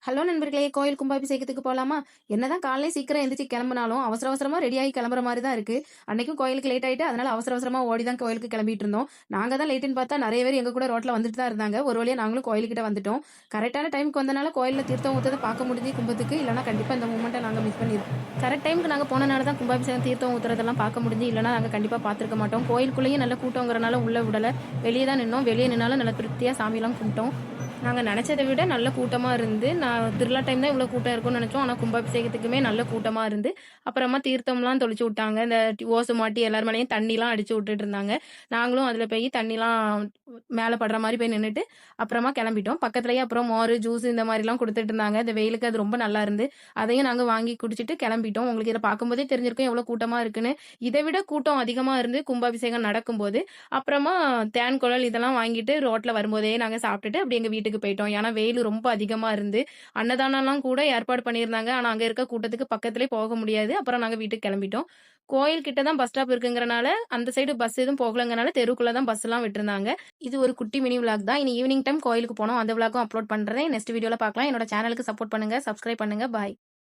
Hello நண்பர்களே! கோயில் கும்பாபிஷேகத்துக்கு போலாமா? என்னதான் காலையில சீக்கிரம் எந்திரிச்சு கிளம்புனாலும், அவசர அவசரமா ரெடியாகி கிளம்புற மாரி தான் இருக்கு. அன்னைக்கும் கோயிலுக்கு லேட் ஆயிட்டு, அதனால அவசர அவசரமா ஓடி தான் கோயிலுக்கு கிளம்பிட்டு இருந்தோம். நாங்க தான் லேட்டுன்னு பார்த்தா நெறைய பேர் எங்க கூட ரோட்ல வந்துட்டு தான் இருந்தாங்க. ஒரு வழியா நாங்களும் கோயிலுக்கிட்ட வந்துட்டோம். கரெக்ட்டான டைம்க்கு வந்தனால கோயில்ல தீர்த்தம் ஊத்துறத பார்க்க முடிஞ்சு கும்பத்துக்கு. இல்லன்னா கண்டிப்பா இந்த மூமெண்ட்ட நாங்க மிஸ் பண்ணியிருப்போம். கரெக்ட் டைம்க்கு நாங்க போனனால தான் கும்பாபிஷேகம் தீர்த்தம் ஊத்துறதெல்லாம் பார்க்க முடிஞ்சு. இல்லன்னா நாங்க கண்டிப்பா பார்த்திருக்க மாட்டோம். கோயிலுக்குள்ளேயும் நல்ல கூட்டம்ங்கிறனால உள்ள விடல. வெளிய தான் நின்னோம். வெளிய நின்னாலும் நல்ல திருப்தியா சாமிலாம் கும்பிட்டோம். நாங்க நெனச்சத விட நல்ல கூட்டமா இருந்து, நான் திருவிழா டைம் தான் இவ்ளோ கூட்டம் இருக்கும்னு நெனச்சோம். ஆனா கும்பாபிஷேகத்துக்குமே நல்ல கூட்டமா இருந்து, அப்புறமா தீர்த்தம்லாம் தெளிச்சு விட்டாங்க. இந்த ஓசு மாட்டி எல்லார் மேலயும் தண்ணிலாம் அடிச்சு விட்டுட்டு இருந்தாங்க. நாங்களும் அதுல போய் தண்ணிலாம் மேல படுற மாரி போய் நின்னுட்டு, அப்புறமா கெளம்பிட்டோம். பக்கத்துலயே அப்புறம் மோரு, ஜூஸ் இந்த மாரிலாம் குடுத்துட்டு இருந்தாங்க. இந்த வெயிலுக்கு அது ரொம்ப நல்லா இருந்து, அதையும் நாங்க வாங்கி குடிச்சிட்டு கெளம்பிட்டோம். உங்களுக்கு இத பார்க்கும்போதே தெரிஞ்சிருக்கும் எவ்ளோ கூட்டமா இருக்குன்னு. இத விட கூட்டம் அதிகமா இருந்து கும்பாபிஷேகம் நடக்கும்போது, அப்புறமா தேன், குழல் இதெல்லாம் வாங்கிட்டு ரோட்ல வரும்போதே நாங்க சாப்பிட்டுட்டு அப்படியே எங்க வீட்டுக்கு போயிட்டோம். ஏன்னா வெயில் ரொம்ப அதிகமா இருந்து, அன்னதானம்லாம் கூட ஏற்பாடு பண்ணியிருந்தாங்க. ஆனா அங்க இருக்க கூட்டத்துக்கு பக்கத்திலேயே போக முடியாது. அப்புறம் நாங்க வீட்டுக்கு கிளம்பிட்டோம். கோயில் கிட்ட தான் பஸ் ஸ்டாப் இருக்குங்கிறனால, அந்த சைடு பஸ் எதுவும் போகலங்கனால தெருவுக்குள்ள தான் பஸ்லாம் விட்டுருந்தாங்க. இது ஒரு குட்டி மினி விளாக் தான். இனி ஈவினிங் டைம் கோயிலுக்கு போனோம். அந்த விளாக்கும் அப்லோட் பண்றேன். நெக்ஸ்ட் வீடியோல பார்க்கலாம். என்னோட சேனலுக்கு சப்போர்ட் பண்ணுங்க. சப்ஸ்கிரைப் பண்ணுங்க. பாய்.